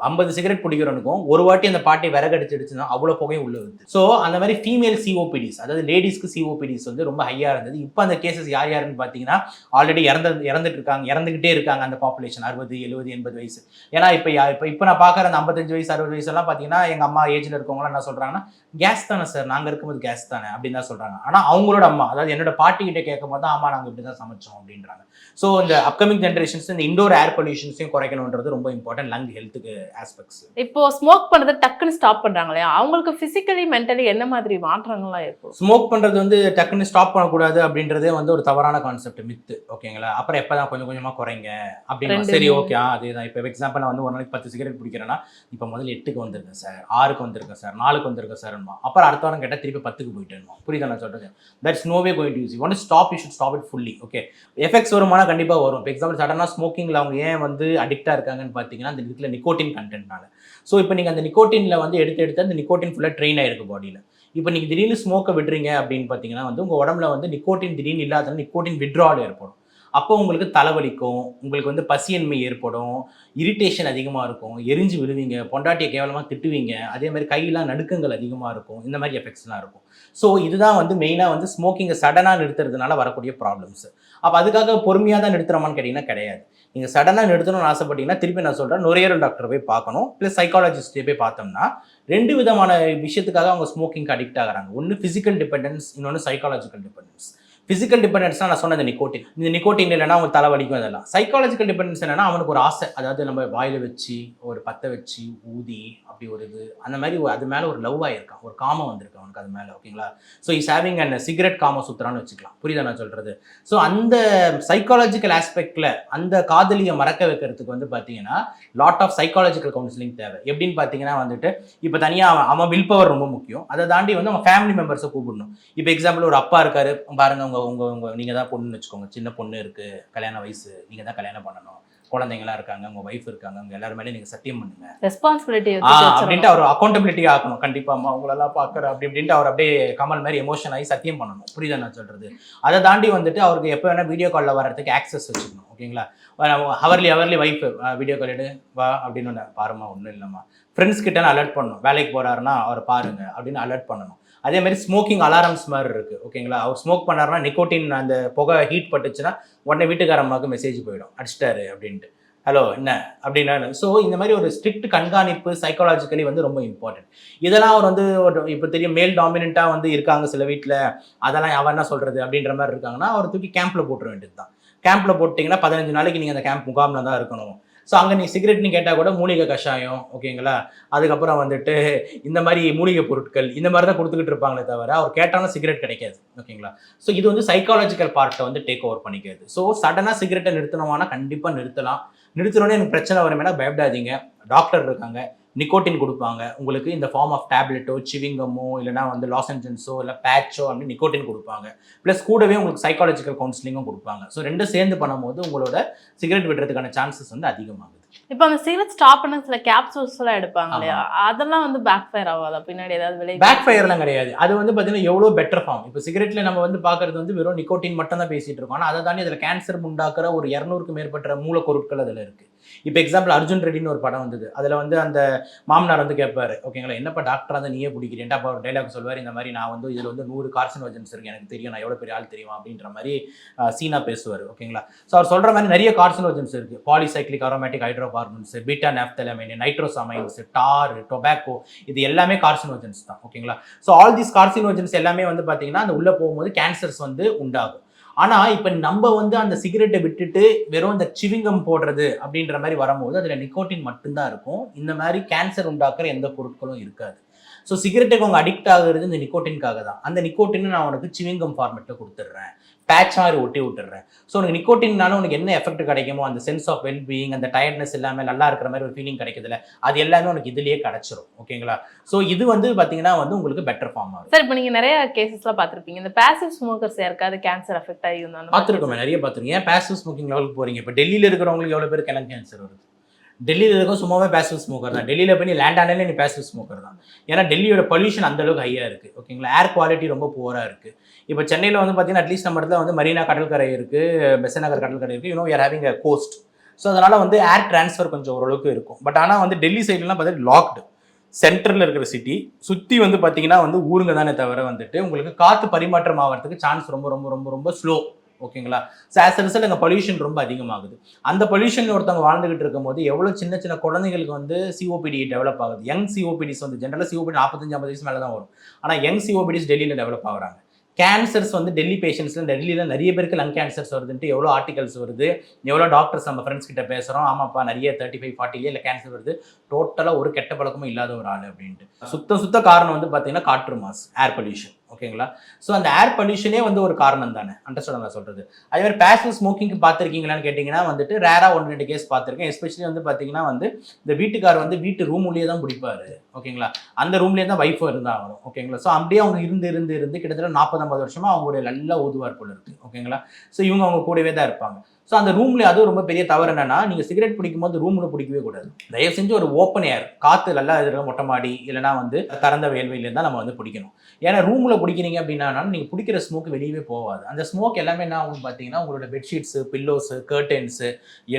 50 சிகரெட் பிடிக்கிறவனுக்கும் ஒரு வாட்டி அந்த பாட்டி விறகடிச்சிடுச்சுன்னா அவ்வளோ புகையும் உள்ள வருது. ஸோ அந்த மாதிரி ஃபீமேல் சிஓபிடிஸ், அதாவது லேடிஸ்க்கு சிஓபிடிஸ் வந்து ரொம்ப ஹையாக இருந்தது. இப்போ அந்த கேசஸ் யாருன்னு பார்த்தீங்கன்னா ஆல்ரெடி இறந்துகிட்டே இருக்காங்க அந்த பாப்புலேஷன் 60, 70, 80 வயசு. ஏன்னா இப்போ நான் பார்க்குற அந்த 55 வயசு 60 வயசுலாம் பார்த்தீங்கன்னா எங்கள் அம்மா ஏஜில் இருக்கவங்களாம் என்ன சொல்கிறாங்கன்னா, கேஸ் தானே சார், நாங்கள் இருக்கும்போது கேஸ் தானே அப்படின்னு தான் சொல்கிறாங்க. ஆனால் அவங்களோட அம்மா, அதாவது என்னோட பாட்டிக்கிட்ட கேட்கும் போது தான் ஆமா நாங்கள் இப்படி தான் சமைச்சோம் அப்படின்றாங்க. ஸோ இந்த அப்கமிங் ஜென்ரேஷன்ஸ் இந்த இண்டோர் ஏர் பொல்யூஷன்ஸையும் குறைக்கணுன்றது ரொம்ப இம்பார்ட்டன்ட் லங் ஹெல்த்துக்கு ஆஸ்பெக்ட்ஸ். இப்போ ஸ்மோக் பண்ணுறது டக்குன்னு ஸ்டாப் பண்ணுறாங்க இல்லையா, அவங்களுக்கு ஃபிசிக்கலி மென்டலி என்ன மாதிரி மாற்றங்கள்லாம் இருக்கும்? ஸ்மோக் பண்ணுறது வந்து டக்குன்னு ஸ்டாப் பண்ணக்கூடாது அப்படின்றதே வந்து ஒரு தவறான கான்செப்ட், மித்து. ஓகேங்களா? அப்புறம் எப்போ தான் கொஞ்சம் கொஞ்சமாக குறைங்க அப்படின்னு. சரி ஓகே, அதே தான். இப்போ எக்ஸாம்பிள் நான் வந்து ஒரு நாளைக்கு 10 சிகரெட் பிடிக்கிறேன்னா இப்போ முதல்ல 8க்கு வந்திருக்கேன் சார், 6க்கு வந்திருக்கேன் சார், 4க்கு வந்திருக்கேன் சார், அப்புறம் அடுத்த வாரம் கேட்டால் திருப்பி 10க்கு போயிட்டு புரியுதா நான் சொல்கிறது? That's no way going to use. You want to stop, you should stop it fully. Okay, effects வருமானா கண்டிப்பாக வரும். இப்போ எக்ஸாம்பிள் சடனாக ஸ்மோக்கிங்கில் அவங்க ஏன் வந்து அடிக்டாக இருக்காங்கன்னு பார்த்தீங்கன்னா அந்த இதில் நிக்கோட்டின் கண்டென்ட்னால. ஸோ இப்போ நீங்கள் அந்த நிக்கோட்டினில் வந்து எடுத்து அந்த நிக்கோட்டின் ஃபுல்லாக ட்ரெயின் ஆகிருக்கு பாடியில். இப்போ நீங்கள் திடீர்னு ஸ்மோக்கை விடுறீங்க அப்படின்னு பார்த்தீங்கன்னா வந்து உங்கள் உடம்புல வந்து நிக்கோட்டின் திடீர்னு இல்லாதனால நிக்கோட்டின் விட்ரால் ஏற்படும். அப்போ உங்களுக்கு தலைவலிக்கும், உங்களுக்கு வந்து பசியின்மை ஏற்படும், இரிட்டேஷன் அதிகமாக இருக்கும், எரிஞ்சு விழுவீங்க, பொண்டாட்டியை கேவலமாக திட்டுவீங்க, அதே மாதிரி கையெல்லாம் நடுக்கங்கள் அதிகமாக இருக்கும், இந்த மாதிரி எஃபெக்ட்ஸ்லாம் இருக்கும். ஸோ இதுதான் வந்து மெயினாக வந்து ஸ்மோக்கிங்கை சடனாக நிறுத்துறதுனால வரக்கூடிய ப்ராப்ளம்ஸ். அப்போ அதுக்காக பொறுமையாக தான் நிறுத்துறோமான்னு கேட்டிங்கன்னா கிடையாது. நீங்கள் சடனாக நிறுத்தணும்னு ஆசைப்பட்டீங்கன்னா திருப்பி நான் சொல்கிறேன், நுரையீரல் டாக்டர் போய் பார்க்கணும். ப்ளஸ் சைக்காலஜிஸ்ட்டே போய் பார்த்தோம்னா 2 விதமான விஷயத்துக்காக அவங்க ஸ்மோக்கிங்க்கு அடிக்ட் ஆகிறாங்க. ஒன்று ஃபிசிக்கல் டிபெண்டன்ஸ், இன்னொன்று சைக்காலஜிக்கல் டிபெண்டன்ஸ். ஃபிசிக்கல் டிபெண்டன்ஸ்னா நான் சொன்ன இந்த நிக்கோட்டின் இல்லைன்னா அவங்க தலைவலிக்கும் அதெல்லாம். சைக்காலஜிக்கல் டிபெண்டன்ஸ் என்னன்னா அவனுக்கு ஒரு ஆசை, அதாவது நம்ம வாயில வச்சு ஒரு பற்ற வச்சு ஊதி அப்படி ஒரு இது, அந்த மாதிரி அது மேலே ஒரு லவ் ஆகிருக்கான், ஒரு காமம் வந்திருக்கு அவனுக்கு அது மேலே. ஓகேங்களா? So is having and cigarette காம சுத்துறான்னு வச்சுக்கலாம். புரியுதா நான் சொல்கிறது? ஸோ அந்த சைக்காலஜிக்கல் ஆஸ்பெக்டில் அந்த காதலியை மறக்க வைக்கிறதுக்கு வந்து பார்த்தீங்கன்னா லாட் ஆஃப் சைக்காலஜிக்கல் கவுன்சிலிங் தேவை. எப்படின்னு பார்த்தீங்கன்னா வந்துட்டு இப்போ தனியாக அவன் வில் பவர் ரொம்ப முக்கியம். அதை தாண்டி வந்து அவன் ஃபேமிலி மெம்பர்ஸை கூப்பிடணும். இப்போ எக்ஸாம்பிள் ஒரு அப்பா இருக்காரு பாருங்க, உங்கள் நீங்கள் தான் பொண்ணுன்னு வச்சுக்கோங்க, சின்ன பொண்ணு இருக்குது, கல்யாண வயசு, நீங்கள் தான் கல்யாணம் பண்ணணும், குழந்தைங்களாம் இருக்காங்க, உங்கள் ஒய்ஃப் இருக்காங்க, உங்கள் எல்லாரும் மேலே நீங்கள் சத்தியம் பண்ணுங்க, ரெஸ்பான்சிபிலிட்டி அப்படின்ட்டு அவர் அக்கௌண்டபிலிட்டி ஆகணும். கண்டிப்பாக அம்மா உங்களெல்லாம் பார்க்குற அப்படின்ட்டு அவர் அப்படியே கமல் மாதிரி எமோஷன் ஆகி சத்தியம் பண்ணணும். புரியுதா நான் சொல்கிறது? அதை தாண்டி வந்துட்டு அவருக்கு எப்போ வேணால் வீடியோ காலில் வர்றதுக்கு ஆக்சஸ் வச்சுக்கணும். ஓகேங்களா? ஹவர்லி ஒய்ஃப் வீடியோ கால் எடு வா அப்படின்னு ஒன்று பாருமா, ஒன்றும் இல்லைம்மா. ஃப்ரெண்ட்ஸ் கிட்ட அலர்ட் பண்ணணும், வேலைக்கு போகிறாருன்னா அவர் பாருங்க அப்படின்னு அலர்ட் பண்ணணும். அதே மாதிரி ஸ்மோக்கிங் அலாரம்ஸ் மாதிரி இருக்குது. ஓகேங்களா? அவர் ஸ்மோக் பண்ணாருன்னா நிக்கோட்டின் அந்த புகை ஹீட் பட்டுச்சுன்னா உடனே வீட்டுக்காரம்மாவுக்கு மெசேஜ் போயிடும், அடிச்சிட்டாரு அப்படின்ட்டு, ஹலோ என்ன அப்படின்னா. ஸோ இந்த மாதிரி ஒரு ஸ்ட்ரிக்ட் கண்காணிப்பு சைக்காலஜிக்கலி வந்து ரொம்ப இம்பார்ட்டன்ட். இதெல்லாம் அவர் வந்து இப்போ தெரியும் மேல் டாமினண்ட்டாக வந்து இருக்காங்க சில வீட்டில், அதெல்லாம் அவன் என்ன சொல்கிறது அப்படின்ற மாதிரி இருக்காங்கன்னா அவர் தூக்கி கேம்பில் போட்டுற வேண்டியது தான். கேம்பில் போட்டிங்கன்னா 15 நாளைக்கு நீங்கள் அந்த கேம்ப் முகாமில் தான் இருக்கணும். ஸோ அங்கே நீ சிகரெட்னு கேட்டால் கூட மூலிகை கஷாயம், ஓகேங்களா, அதுக்கப்புறம் வந்துட்டு இந்த மாதிரி மூலிகை பொருட்கள் இந்த மாதிரி தான் கொடுத்துக்கிட்டு இருப்பாங்களே தவிர அவர் கேட்டாலும் சிகரெட் கிடைக்காது. ஓகேங்களா? ஸோ இது வந்து சைக்காலஜிக்கல் பார்ட்டை வந்து டேக் ஓவர் பண்ணிக்கிறது. ஸோ சடனாக சிகரெட்டை நிறுத்தணுமானா கண்டிப்பாக நிறுத்தலாம். நிறுத்தணுன்னே எனக்கு பிரச்சனை வருமேனா பயப்படாதீங்க, டாக்டர் இருக்காங்க, நிக்கோட்டின் கொடுப்பாங்க உங்களுக்கு இந்த ஃபார்ம் ஆஃப் டேப்லெட்டோ சிவிங்கமோ இல்லைனா வந்து லாசன்ஜன்ஸோ இல்லை பேட்சோ அப்படின்னு நிக்கோட்டின் கொடுப்பாங்க. ப்ளஸ் கூடவே உங்களுக்கு சைக்காலஜிக்கல் கவுன்சிலிங்கும் கொடுப்பாங்க. ஸோ ரெண்டும் சேர்ந்து பண்ணும்போது உங்களோட சிகரெட் விடுறதுக்கான சான்சஸ் வந்து அதிகமாகுது. இப்போ அந்த சிகரெட் ஸ்டாப் பண்ண சில கேப்சூல்ஸ் எல்லாம் எடுப்பாங்க இல்லையா, அதெல்லாம் வந்து பேக் ஃபயர் ஆகாதா பின்னாடி ஏதாவது விலை? பேக் ஃபயர்லாம் கிடையாது. அது வந்து பார்த்தீங்கன்னா எவ்வளோ பெட்டர் ஃபார்ம். இப்போ சிகரெட்டில் நம்ம வந்து பார்க்குறது வந்து வெறும் நிக்கோட்டின் மட்டும் தான் பேசிகிட்டு இருக்கோம். ஆனால் அதை தாண்டி அதில் கேன்சர் உண்டாக்குற ஒரு 200க்கு மேற்பட்ட மூலப்பொருட்கள் அதில் இருக்குது. இப்போ எக்ஸாம்பிள் அர்ஜுன் ரெட்டின்னு ஒரு படம் வந்தது, அதில் வந்து அந்த மாமனார் வந்து கேட்பாரு, ஓகேங்களா, என்னப்பா டாக்டராக வந்து நீயே பிடிக்கிறேன்ட்டு. அப்போ ஒரு டைலாக் சொல்வார், இந்த மாதிரி நான் வந்து இதில் வந்து 100 கார்சினோஜன்ஸ் இருக்குது, எனக்கு தெரியும், நான் எவ்வளோ பெரிய ஆள் தெரியுமா அப்படின்ற மாதிரி சீனா பேசுவார். ஓகேங்களா? ஸோ அவர் சொல்கிற மாதிரி நிறைய கார்சினோஜன்ஸ் இருக்குது. பாலிசைக்ளிக் அரோமேட்டிக் ஹைட்ரோகார்பன்ஸ், பீட்டா நாப்தலமைன், நைட்ரோசமைன்ஸ், டார், டொபாக்கோ, இது எல்லாமே கார்சினோஜன்ஸ் தான். ஓகேங்களா? ஸோ ஆல் தீஸ் கார்சினோஜன்ஸ் எல்லாமே வந்து பார்த்தீங்கன்னா அந்த உள்ளே போகும்போது கேன்சர்ஸ் வந்து உண்டாகும். ஆனால் இப்போ நம்ம வந்து அந்த சிகரெட்டை விட்டுட்டு வெறும் இந்த சிவிங்கம் போடுறது அப்படின்ற மாதிரி வரும்போது அதில் நிக்கோட்டின் மட்டும்தான் இருக்கும். இந்த மாதிரி கேன்சர் உண்டாக்குற எந்த பொருட்களும் இருக்காது. ஸோ சிகரெட்டுக்கு அவங்க அடிக்ட் ஆகுறது இந்த நிக்கோட்டின்காக தான். அந்த நிக்கோட்டின் நான் உனக்கு சிவிங்கம் ஃபார்மெட்டில் கொடுத்துட்றேன், பேட்ச் மாதிரி ஒட்டி விட்டுறேன். ஸோ உனக்கு நிக்கோட்டின்னால உனக்கு என்ன எஃபெக்ட் கிடைக்குமோ அந்த சென்ஸ் ஆஃப் வெல்பீயிங், அந்த டயர்ட்னஸ் எல்லாமே நல்லா இருக்கிற மாதிரி ஒரு ஃபீலிங் கிடைக்குதுல்ல, அது எல்லாமே உனக்கு இதுலயே கிடைச்சிரும். ஓகேங்களா? ஸோ இது வந்து பார்த்தீங்கன்னா வந்து உங்களுக்கு பெட்டர் ஃபார்ம் ஆகும். சார் இப்போ நீங்கள் நிறைய கேசஸ்லாம் பார்த்துருப்பீங்க. இந்த பேசிவ் ஸ்மோக்கர்ஸ் யாருக்காவது கேன்சர் அஃபெக்ட் ஆகி இருந்தாலும் பார்த்துருக்கோம், நிறைய பார்த்துருக்கோம். ஏன் பேசிவ் ஸ்மோக்கிங் லெவலுக்கு போறீங்க? இப்போ டெல்லியில் இருக்கிறவங்களுக்கு எவ்வளோ பேருக்கு லங் கேன்சர் வருது? டெல்லியில் இருக்கும் சும்மாவே பேசிவ் ஸ்மோக்கர் தான். டெல்லியில் போய் நீ லேண்ட் ஆனாலே நீ பேசிவ் ஸ்மோக்கர் தான். ஏன்னா டெல்லியோட பொல்யூஷன் அந்த அளவுக்கு ஹையாக இருக்குது. ஓகேங்களா? ஏர் குவாலிட்டி ரொம்ப புவராக இருக்குது. இப்போ சென்னையில் வந்து பார்த்தீங்கன்னா அட்லீஸ்ட் நம்ம இடத்துல வந்து மரீனா கடற்கரை இருக்குது, பெசநகர் கடற்கரை இருக்குது. You know we are having a coast. So அதனால் வந்து ஏர் டிரான்ஸ்ஃபர் கொஞ்சம் ஓரளவுக்கு இருக்கும். பட் ஆனால் வந்து டெல்லி சைட்லாம் பார்த்தீங்கன்னா லாக்டு, சென்டரில் இருக்கிற சிட்டி சுற்றி வந்து பார்த்தீங்கன்னா வந்து ஊருங்க தானே தவிர வந்துட்டு உங்களுக்கு காற்று பரிமாற்றம் ஆகிறதுக்கு சான்ஸ் ரொம்ப ரொம்ப ரொம்ப ரொம்ப ஸ்லோ. ஓகேங்களா? ஸோ ஆஸ் அ ரிசல்ட் அங்கே பொல்யூஷன் ரொம்ப அதிகமாகுது. அந்த பொல்யூஷன் ஒருத்தவங்க வாழ்ந்துகிட்டு இருக்கும்போது எவ்வளோ சின்ன சின்ன குழந்தைங்களுக்கு வந்து சிஓபிடி டெவலப் ஆகுது. யங் சிஓபிடிஸ் வந்து ஜென்ரலாக சிஓபிடி 45-50 வயசு மேலே தான் வரும். ஆனால் யங் சிஓபிடிஸ் டெல்லியில் டெவலப் ஆகுறாங்க. கேன்சர்ஸ் வந்து டெல்லி பேஷண்ட்ஸில் டெல்லியில் நிறைய பேருக்கு லங் கேன்சர்ஸ் வருதுன்ட்டு எவ்வளோ ஆர்டிகல்ஸ் வருது, எவ்வளோ டாக்டர்ஸ் நம்ம ஃப்ரெண்ட்ஸ் கிட்ட பேசுகிறோம். ஆமாப்பா நிறைய 35-40 இல்லை கேன்சர் வருது, டோட்டலாக ஒரு கெட்ட பழக்கமும் இல்லாத ஒரு ஆள் அப்படின்ட்டு. சுத்த காரணம் வந்து பார்த்தீங்கன்னா காற்று மாசு, ஏர் பொல்யூஷன். ஓகேங்களா? ஸோ அந்த ஏர் பொல்யூஷனே வந்து ஒரு காரணம் தானே. அண்டர்ஸ்டாண்ட் நான் சொல்கிறது. அதே மாதிரி பேசிவ் ஸ்மோக்கிங் பார்த்துருக்கீங்களான்னு கேட்டிங்கன்னா வந்துட்டு ரேராக 1-2 கேஸ் பார்த்துருக்கேன். எஸ்பெஷலி வந்து பார்த்தீங்கன்னா வந்து இந்த வீட்டுக்கார் வந்து வீட்டு ரூம் உள்ளே தான் பிடிப்பாரு. ஓகேங்களா? அந்த ரூம்லேயே தான் வைஃபும் இருந்தாகணும். ஓகேங்களா? ஸோ அப்படியே அவங்க இருந்து கிட்டத்தட்ட 40-50 வருஷமா அவங்களுடைய நல்லா ஊதுவார் போல இருக்குது. ஓகேங்களா? ஸோ இவங்க அவங்க கூடவே தான் இருப்பாங்க. ஸோ அந்த ரூம்ல அதுவும் ரொம்ப பெரிய தவறு என்னன்னா, நீங்கள் சிகரெட் பிடிக்கும் போது ரூமில் பிடிக்கவே கூடாது. தயவு செஞ்சு ஒரு ஓப்பன் ஏர், காற்று நல்லா இருக்கிற மொட்டை மாடி இல்லைனா வந்து திறந்த வேல்வையில தான் நம்ம வந்து பிடிக்கணும். ஏன்னா ரூமில் பிடிக்கிறீங்க அப்படின்னா நீங்கள் பிடிக்கிற ஸ்மோக் வெளியவே போகாது. அந்த ஸ்மோக் எல்லாமே என்ன ஆகும் பார்த்தீங்கன்னா உங்களோட பெட்ஷீட்ஸு, பில்லோஸு, கர்டன்ஸு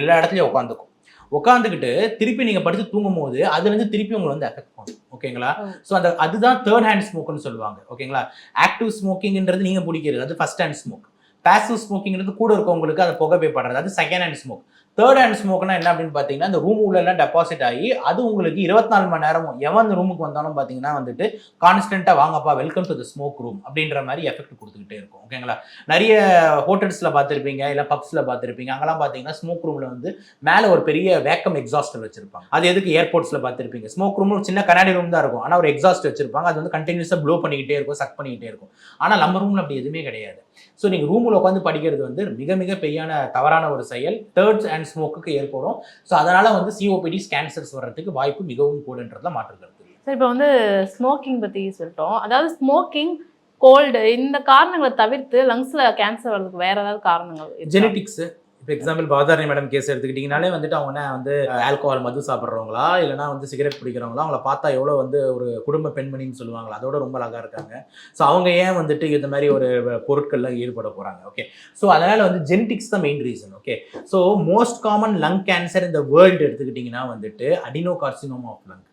எல்லா இடத்துலையும் உட்காந்துக்கிட்டு திருப்பி நீங்கள் படுத்து தூங்கும் போது அதுலேருந்து திருப்பி உங்களை வந்து எஃபெக்ட் பண்ணும். ஓகேங்களா? ஸோ அதுதான் தேர்ட் ஹேண்ட் ஸ்மோக்குன்னு சொல்லுவாங்க. ஓகேங்களா? ஆக்டிவ் ஸ்மோக்கிங்ன்றது நீங்கள் பிடிக்கிறது, அது ஃபர்ஸ்ட் ஹேண்ட் ஸ்மோக். பேசிவ் ஸ்மோக்கிங்கிறது கூட இருக்கவங்களுக்கு அந்த புகை படுறது, அது second hand smoke. Third hand ஸ்மோக்னா என்ன அப்படின்னு பார்த்தீங்கன்னா இந்த ரூம் உள்ளெல்லாம் டெபாசிட் ஆகி அது உங்களுக்கு 24 மணி நேரமும் எவன் அந்த ரூமுக்கு வந்தாலும் பார்த்தீங்கன்னா வந்துட்டு கான்ஸ்டன்ட்டாக வாங்கப்பா welcome to the smoke room அப்படின்ற மாதிரி எஃபெக்ட் கொடுத்துக்கிட்டே இருக்கும். ஓகேங்களா? நிறைய ஹோட்டல்ஸில் பார்த்துருப்பீங்க, இல்லை பப்ஸில் பார்த்துருப்பீங்க. அங்கெல்லாம் பார்த்தீங்கன்னா ஸ்மோக் ரூமில் வந்து மேலே ஒரு பெரிய வேக்கம் எக்ஸாஸ்டர் வச்சிருப்பாங்க. அது எதுக்கு ஏர்போர்ட்ஸில் பார்த்துருப்பீங்க. ஸ்மோக் ரூம் சின்ன கண்ணாடி ரூம் தான் இருக்கும், ஆனால் ஒரு எக்ஸாஸ்ட் வச்சிருப்பாங்க. அது வந்து கண்டினியூஸாக ப்ளோ பண்ணிக்கிட்டே இருக்கும், சக் பண்ணிக்கிட்டே இருக்கும். ஆனால் நம்ம ரூமில் அப்படி எதுவுமே கிடையாது. ஸோ நீங்கள் ரூமில் உட்காந்து படிக்கிறது வந்து மிக மிக பெரியான தவறான ஒரு செயல். தேர்ட் ஹேண்ட் ஸ்மோக்குக்கு ஏற்படும். ஸோ அதனால வந்து சிஓபிடிஸ் கேன்சர்ஸ் வர்றதுக்கு வாய்ப்பு மிகவும் கூடன்றதுல மாற்று கருத்து இல்லை. சார் இப்போ வந்து ஸ்மோக்கிங் பற்றி சொல்லிட்டோம். அதாவது ஸ்மோக்கிங், கோல்டு இந்த காரணங்களை தவிர்த்து லங்ஸில் கேன்சர் வர்றதுக்கு வேற ஏதாவது காரணங்கள்? ஜெனட்டிக்ஸ். இப்போ எக்ஸாம்பிள் பாதாரணி மேடம் கேஸ் எடுத்துக்கிட்டிங்கனாலே வந்துட்டு அவங்க வந்து ஆல்கோஹால் மது சாப்பிட்றவங்களா இல்லைனா வந்து சிகரெட் பிடிக்கிறவங்களா, அவங்கள பார்த்தா எவ்வளோ வந்து ஒரு குடும்ப பெண்மணின்னு சொல்லுவாங்களா, அதோட ரொம்ப அழகாக இருக்காங்க. ஸோ அவங்க ஏன் வந்துட்டு இந்த மாதிரி ஒரு பொருட்கள்லாம் ஈடுபட போகிறாங்க? ஓகே. ஸோ அதனால் வந்து ஜெனட்டிக்ஸ் தான் main reason. Okay. So most common lung cancer இந்த வேர்ல்டு எடுத்துக்கிட்டிங்கன்னா வந்துட்டு அடினோகார்சினோமா ஆஃப் லங்.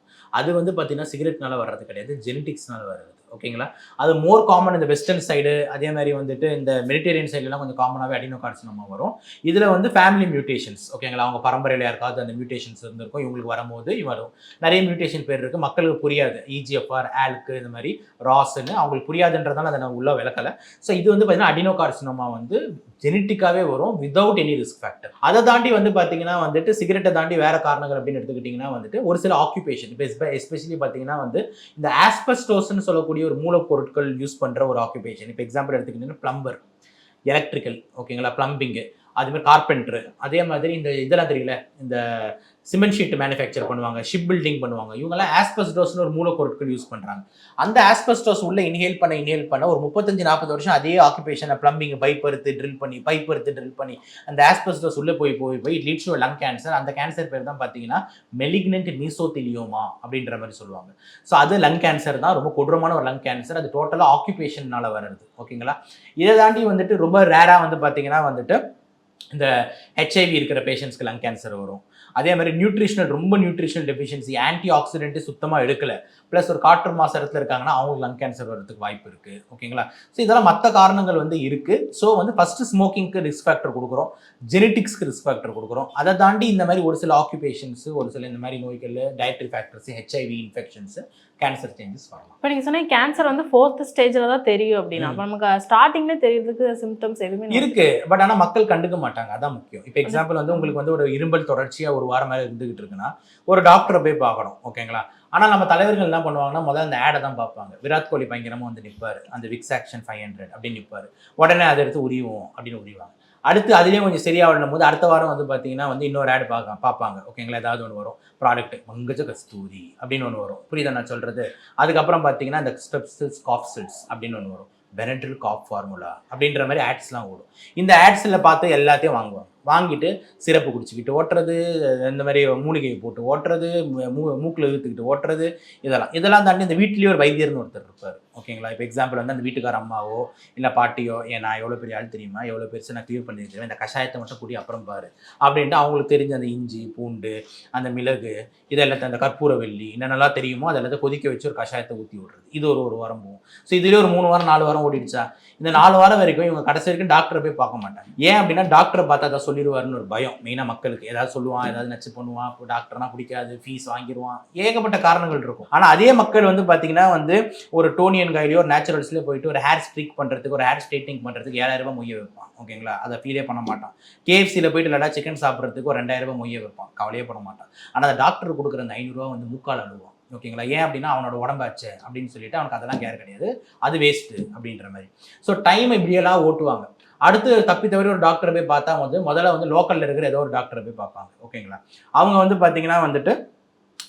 அது வந்து பார்த்தீங்கன்னா சிகரெட்னால வர்றது கிடையாது, ஜெனட்டிக்ஸ்னால வர்றது. ஓகேங்களா? அது மோர் காமன் இந்த வெஸ்டர்ன் சைடு, அதே மாதிரி வந்துட்டு இந்த மெடிட்டேரியன் சைட்லாம் கொஞ்சம் காமனாகவே அடினோகார்சினோமா வரும். இதில் வந்து ஃபேமிலி மியூட்டேஷன்ஸ். ஓகேங்களா? அவங்க பரம்பரையில் யாருக்காவது அந்த மியூட்டேஷன்ஸ் இருந்திருக்கும், இவங்களுக்கு வரும்போது வரும். நிறைய மியூட்டேஷன் பேர் இருக்குது, மக்களுக்கு புரியாது. EGFR, ஆல்க்கு, இந்த மாதிரி ராஸ்ன்னு அவங்களுக்கு புரியாதுன்றதால அதை நான் உள்ள விளக்கலை. ஸோ இது வந்து பார்த்தீங்கன்னா அடினோகார்சினோமா வந்து ஜெனட்டிக்காகவே வரும் வித்தவுட் எனி ரிஸ்க் ஃபேக்டர். அதை தாண்டி வந்து பார்த்தீங்கன்னா வந்துட்டு சிகரெட்டை தாண்டி வேற காரணங்கள் அப்படின்னு எடுத்துக்கிட்டிங்கன்னா வந்துட்டு ஒரு சில ஆக்குபேஷன், இப்போ எஸ்பெஷலி பார்த்தீங்கன்னா வந்து இந்த ஆஸ்பெஸ்டோஸ்ன்னு சொல்லக்கூடிய ஒரு மூலப்பொருட்கள் யூஸ் பண்ணுற ஒரு ஆக்குபேஷன். இப்போ எக்ஸாம்பிள் எடுத்துக்கிட்டிங்கன்னா பிளம்பர், எலக்ட்ரிக்கல், ஓகேங்களா, பிளம்பிங்கு, அதுமாதிரி கார்பெண்டர், அதே மாதிரி இந்த இதெல்லாம் தெரியல, இந்த சிமெண்ட் ஷீட் மேனுஃபேக்சர் பண்ணுவாங்க, ஷிப் பில்டிங் பண்ணுவாங்க. இவங்கெல்லாம் ஆஸ்பெஸ்டோஸ்னு ஒரு மூலப்பொருட்கள் யூஸ் பண்ணுறாங்க. அந்த ஆஸ்பெஸ்டோஸ் உள்ள இன்ஹேல் பண்ண ஒரு 35-40 வருஷம் அதே ஆக்குபேஷனை பிளம்பிங் பைப் எடுத்து ட்ரில் பண்ணி அந்த ஆஸ்பெஸ்டோஸ் உள்ளே போய் it leads to lung cancer. அந்த கேன்சர் பேர் தான் பார்த்தீங்கன்னா மெலிக்னன்ட் மீசோத்திலியோமா அப்படின்ற மாதிரி சொல்லுவாங்க. ஸோ அது லங் கேன்சர் தான், ரொம்ப கொடூரமான ஒரு லங் கேன்சர். அது டோட்டலாக ஆக்குபேஷன்னால வருது. ஓகேங்களா? இதை தாண்டி வந்துட்டு ரொம்ப ரேராக வந்து பார்த்தீங்கன்னா வந்துட்டு இந்த HIV இருக்கிற பேஷண்ட்ஸ்க்கு லங் கேன்சர் வரும். அதே மாதிரி ரொம்ப நியூட்ரிஷனல் டெஃபிஷியன்சி, ஆன்டி ஆக்சிடென்ட் சுத்தமாக எடுக்கலை, ப்ளஸ் ஒரு காற்று மாசத்தில் இருக்காங்கன்னா அவங்களுக்கு லங் கேன்சர் வரதுக்கு வாய்ப்பு இருக்குது. ஓகேங்களா? ஸோ இதெல்லாம் மற்ற காரணங்கள் வந்து இருக்குது. ஸோ வந்து ஃபஸ்ட்டு ஸ்மோக்கிங்க்கு ரிஸ்க் ஃபேக்டர் கொடுக்குறோம், ஜெனட்டிக்ஸ்க்கு ரிஸ்க் ஃபேக்டர் கொடுக்குறோம். அதை தாண்டி இந்த மாதிரி ஒரு சில ஆக்குபேஷன்ஸு, ஒரு சில இந்த மாதிரி நோய்கள், dietary factors, HIV infections, cancer changes வரலாம். இப்போ நீங்கள் சொன்னீங்க கேன்சர் வந்து 4th ஸ்டேஜில் தான் தெரியும் அப்படின்னா, அப்போ நமக்கு ஸ்டார்டிங்லேயே தெரியறதுக்கு சிம்டம்ஸ் எதுவுமே இருக்கு. பட் ஆனால் மக்கள் கண்டுக்க மாட்டாங்க, அதான் முக்கியம். இப்போ எக்ஸாம்பிள் வந்து உங்களுக்கு வந்து ஒரு இரும்பல் தொடர்ச்சியாக ஒரு வாரம் மேலே இருந்துகிட்டு இருக்குன்னா ஒரு டாக்டரை போய் பார்க்கணும். ஓகேங்களா? ஆனால் நம்ம தலைவர்கள் என்ன பண்ணுவாங்கன்னா முதல்ல அந்த ஆடை தான் பார்ப்பாங்க. விராட் கோலி பயங்கரமாக வந்து நிற்பார், அந்த விக்ஸ் ஆக்ஷன் 500 அப்படின்னு நிற்பார். உடனே அதை எடுத்து உரிவோம் அப்படின்னு உரிவாங்க. அடுத்து அதுலேயும் கொஞ்சம் சரியாகணும் போது அடுத்த வாரம் வந்து பார்த்தீங்கன்னா வந்து இன்னொரு ஆடு பார்ப்பாங்க. ஓகேங்களா, ஏதாவது ஒன்று வரும், ப்ராடக்ட் மங்கஜ கஸ்தூரி அப்படின்னு ஒன்று வரும். புரியுதா நான் சொல்கிறது? அதுக்கப்புறம் பார்த்தீங்கன்னா இந்த ஸ்டெப்சில்ஸ் காஃப்சில்ஸ் அப்படின்னு ஒன்று வரும், பெனட்ரில் காப் ஃபார்முலா அப்படின்ற மாதிரி ஆட்ஸ்லாம் ஓடும். இந்த ஆட்ஸில் பார்த்து எல்லாத்தையும் வாங்குவாங்க. வாங்கிட்டு சிறப்பு குடிச்சிக்கிட்டு ஓட்டுறது, இந்த மாதிரி மூலிகையை போட்டு ஓட்டுறது, மூக்கில் இழுத்துக்கிட்டு ஓட்டுறது, இதெல்லாம் தாண்டி இந்த வீட்லேயே ஒரு வைத்தியர்னு ஒருத்தர் இருப்பார். ஓகேங்களா, இப்போ எக்ஸாம்பிள் வந்து அந்த வீட்டுக்கார அம்மாவோ இல்லை பாட்டியோ, நான் எவ்வளோ பெரிய ஆள் தெரியுமா, எவ்வளோ பெருசு நான் க்ளியர் பண்ணியிருக்கேன், இந்த கஷாயத்தை மட்டும் கூடி அப்புறம் பாரு அப்படின்ட்டு அவங்களுக்கு தெரிஞ்ச அந்த இஞ்சி பூண்டு அந்த மிளகு இதெல்லாத்தையும் அந்த கற்பூரவல்லி என்னென்னலாம் தெரியுமோ அதெல்லாத்தையும் கொதிக்க வச்சு ஒரு கஷாயத்தை ஊற்றி விட்றது. இது ஒரு வாரம் போகும். ஸோ இதுலேயே ஒரு 3 வாரம் 4 வாரம் ஓடிடுச்சா, இந்த 4 வாரம் வரைக்கும் இவங்க கடைசி வரைக்கும் டாக்டரை போய் பார்க்க மாட்டாங்க. ஏன் அப்படின்னா டாக்டரை பார்த்தா அதை சொல்லிடுவாருன்னு ஒரு பயம் மெயினாக மக்களுக்கு. ஏதாவது சொல்லுவான், ஏதாவது நச்சு பண்ணுவான், இப்போ டாக்டர்னா பிடிக்காது, ஃபீஸ் வாங்கிடுவான், ஏகப்பட்ட காரணங்கள் இருக்கும். ஆனால் அதே மக்கள் வந்து பார்த்தீங்கன்னா வந்து ஒரு டோனியன் கையிலையோ ஒரு நேச்சுரல்ஸ்லேயே போயிட்டு ஒரு ஹேர் ஸ்ட்ரிக் பண்ணுறதுக்கு ஒரு ஹேர் ஸ்ட்ரைட்னிங் பண்ணுறதுக்கு 7000 ரூபாய் மொய்ய வைப்பான். ஓகேங்களா, அதை ஃபீலே பண்ண மாட்டான். KFCயில் போயிட்டு இல்லடா சிக்கன் சாப்பிட்றதுக்கு ஒரு 2000 ரூபாய் மொய்ய வைப்பான், கவலையே பண்ண மாட்டான். ஆனால் அந்த டாக்டர் கொடுக்குற அந்த 500 ரூபா வந்து முக்கால் அழுவான். ஓகேங்களா, ஏன் அப்படின்னா அவனோட உடம்பாச்சு அப்படின்னு சொல்லிட்டு அவனுக்கு அதெல்லாம் கேர் கிடையாது, அது வேஸ்ட்டு அப்படின்ற மாதிரி. ஸோ டைம் இப்படியெல்லாம் ஓட்டுவாங்க. அடுத்து தப்பி தவிர ஒரு டாக்டரை போய் பார்த்தா வந்து முதல்ல வந்து லோக்கலில் இருக்கிற ஏதோ ஒரு டாக்டரை போய் பார்ப்பாங்க. ஓகேங்களா, அவங்க வந்து பார்த்தீங்கன்னா வந்துட்டு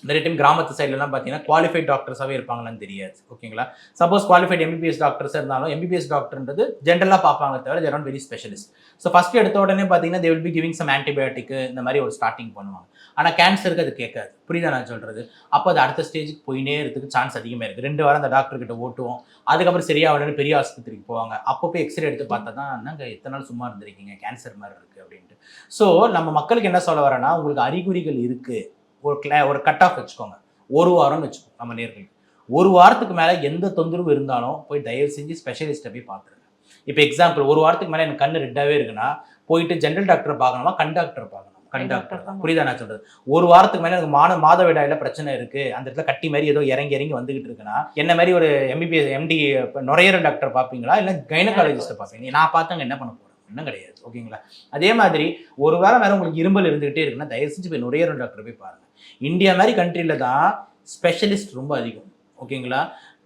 நிறைய டைம் கிராமத்து சைட்லலாம் பார்த்தீங்கன்னா குவாலிஃபைட் டாக்டர்ஸாகவே இருப்பாங்களான்னு தெரியாது. ஓகேங்களா, சப்போஸ் குவாலிஃபைட் MBBS டாக்டர்ஸ் இருந்தாலும் MBBS டாக்டர்ன்றது ஜென்ரலாக பார்ப்பாங்க தவிர they're not very specialist. So first எடுத்த உடனே பார்த்தீங்கன்னா they will be giving some antibiotic இந்த மாதிரி ஒரு ஸ்டார்டிங் பண்ணுவாங்க. ஆனால் கேன்சருக்கு அது கேட்காது. புரியுதா நான் சொல்கிறது? அப்போ அது அடுத்த ஸ்டேஜுக்கு போயினே இருக்கிறதுக்கு சான்ஸ் அதிகமாக இருக்குது. 2 வாரம் அந்த டாக்டர்கிட்ட ஓட்டுவோம், அதுக்கப்புறம் சரியாகலன்னு பெரிய ஆஸ்பத்திரிக்கு போவாங்க. அப்போ போய் எக்ஸ்ரே எடுத்து பார்த்தா தான் என்னங்க எத்தனை நாள் சும்மா இருந்திருக்கீங்க, கேன்சர் மாதிரி இருக்குது அப்படின்ட்டு. ஸோ நம்ம மக்களுக்கு என்ன சொல்ல வரேன்னா, உங்களுக்கு அறிகுறிகள் இருக்குது, ஒரு கட் ஆஃப் வச்சுக்கோங்க, 1 வாரம்னு வச்சுக்கோங்க. நம்ம நேர்களுக்கு 1 வாரத்துக்கு மேலே எந்த தொந்தரவு இருந்தாலும் போய் தயவு செஞ்சு ஸ்பெஷலிஸ்ட்டை போய் பார்த்துருங்க. இப்போ எக்ஸாம்பிள் 1 வாரத்துக்கு மேலே எனக்கு கண் ரெட்டாகவே இருக்குன்னா போயிட்டு ஜென்ரல் டாக்டரை பார்க்கணுமா, கண் டாக்டரை பார்க்கணும்? கண் டாக்டர் தான். புரியுதா நான் சொல்றது? 1 வாரத்துக்கு மேலே எனக்கு மாதவிடாயில பிரச்சனை இருக்கு, அந்த இடத்துல கட்டி மாதிரி ஏதோ இறங்கி வந்துகிட்டு இருக்குன்னா என்ன மாதிரி ஒரு MBBS MD நுரையீரல் டாக்டர் பார்ப்பீங்களா, இல்லை கைனகாலஜிஸ்ட்டை பார்ப்பீங்க? நான் பார்த்தாங்க என்ன பண்ண போகிறேன்? இன்னும் கிடையாது. ஓகேங்களா, அதே மாதிரி 1 வாரம் வேறு உங்களுக்கு இருமல் இருந்துகிட்டே இருக்குன்னா தயவு செஞ்சு போய் நுரையீரல் டாக்டர் போய் பாருங்கள். இந்தியா மாதிரி கண்ட்ரியில் தான் ஸ்பெஷலிஸ்ட் ரொம்ப அதிகம். ஓகேங்களா,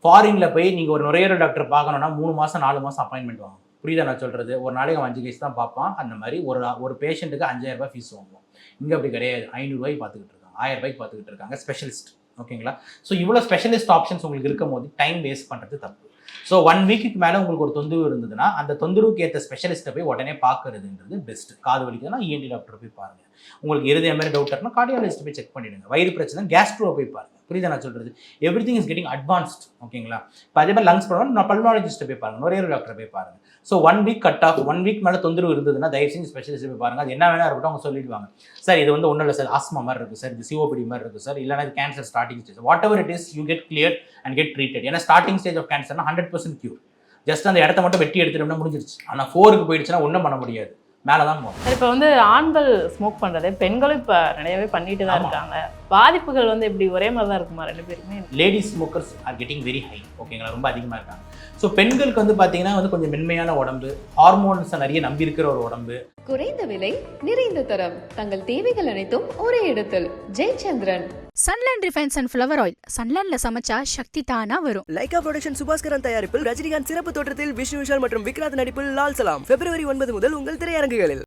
ஃபாரினில் போய் நீங்கள் ஒரு நுரையீரல் டாக்டர் பார்க்கணுன்னா 3 மாதம் 4 மாதம் அப்பாயின்மெண்ட் வாங்க. புரியுதா நான் சொல்கிறது? ஒரு நாளைக்கு 5 கேஸ் தான் பார்ப்பான். அந்த மாதிரி ஒரு பேஷண்ட்டுக்கு 5000 ரூபாய் ஃபீஸ் வாங்குவோம். இங்கே அப்படி கிடையாது. 500 ரூபாய்க்கு பார்த்துக்கிட்டு இருக்காங்க, 1000 ரூபாய்க்கு பார்த்துக்கிட்டு இருக்காங்க ஸ்பெஷலிஸ்ட். ஓகேங்களா, ஸோ இவ்வளோ ஸ்பெஷலிஸ்ட் ஆப்ஷன்ஸ் உங்களுக்கு இருக்கும் போது டைம் வேஸ்ட் பண்ணுறது தப்பு. ஸோ 1 வீக்குக்கு மேலே உங்களுக்கு ஒரு தொந்தரவு இருந்ததுன்னா அந்த தொந்தரவுக்கு ஏற்ற ஸ்பெஷலிஸ்ட்டை போய் உடனே பார்க்கறதுன்றது பெஸ்ட். காது வலிக்குதுன்னா ENT டாக்டர் போய் பாருங்கள். உங்களுக்கு இருதய மாதிரி டவுட்டர்னா கார்டியாலஜிஸ்ட் போய் செக் பண்ணிடுங்க. வயிறு பிரச்சனை கேஸ்ட்ரோ போய் பாருங்கள். புரியுதா நான் சொல்கிறது? Everything is getting advanced. ஓகேங்களா, இப்போ அதே மாதிரி லங்ஸ் ப்ராப்ளம் நான் பல்மாலஜிஸ்ட்டை போய் பாருங்கள், நுரையீரல் டாக்டரை போய் பாருங்கள். So 1 week cut off, 1 week மேலே தொந்தரவு இருந்ததுன்னா தயவு செஞ்சு ஸ்பெஷலிஸ்ட் போய் பாருங்கள். அது என்ன வேணா இருக்கட்டும், அவங்க சொல்லிடுவாங்க. சார் இது வந்து ஒன்றும் இல்லை சார், ஆஸ்மா மாதிரி இருக்குது சார், இது COPD மாதிரி இருக்குது சார், இல்லைனா இது cancer starting stage, whatever it is you get clear and get treated. ஏன்னா ஸ்டார்டிங் ஸ்டேஜ் ஆஃப் கேன்சர்னா 100% கியூர். ஜஸ்ட் அந்த இடத்த மட்டும் வெட்டி எடுத்துட்டோம்னா முடிஞ்சிருச்சு. ஆனால் 4க்கு போயிடுச்சுன்னா ஒன்றும் பண்ண முடியாது, மேலே தான் போகும். இப்போ வந்து ஆண்கள் ஸ்மோக் பண்ணுறது, பெண்களும் இப்போ நிறையவே பண்ணிட்டு தான் இருக்காங்க. பாதிப்புகள் வந்து எப்படி ஒரே மாதிரி தான் இருக்குமா 2 பேருக்குமே? Ladies smokers are getting very high. ஓகேங்களா, ரொம்ப அதிகமாக இருக்காங்க. ஸோ பெண்களுக்கு வந்து பார்த்தீங்கன்னா வந்து கொஞ்சம் மென்மையான உடம்பு, ஹார்மோன்ஸை நிறைய நம்பி இருக்கிற ஒரு உடம்பு, குறைந்த விலை நிறைந்த தரம், தங்கள் தேவைகள் அனைத்தும் ஒரே இடத்தில். Jayachandran. Sunland refined and flower oil. சன்லேண்ட்ல சமைச்சா சக்தி தானா வரும். லைகா புரொடக்ஷன் சுபாஸ்கரன் தயாரிப்பில் ரஜினிகாந்த் சிறப்பு தோற்றத்தில் விஷ்ணு விஷால் மற்றும் விக்ராந்த் நடிப்பில் லால் சலாம் February 9 முதல் உங்கள் திரையரங்குகளில்.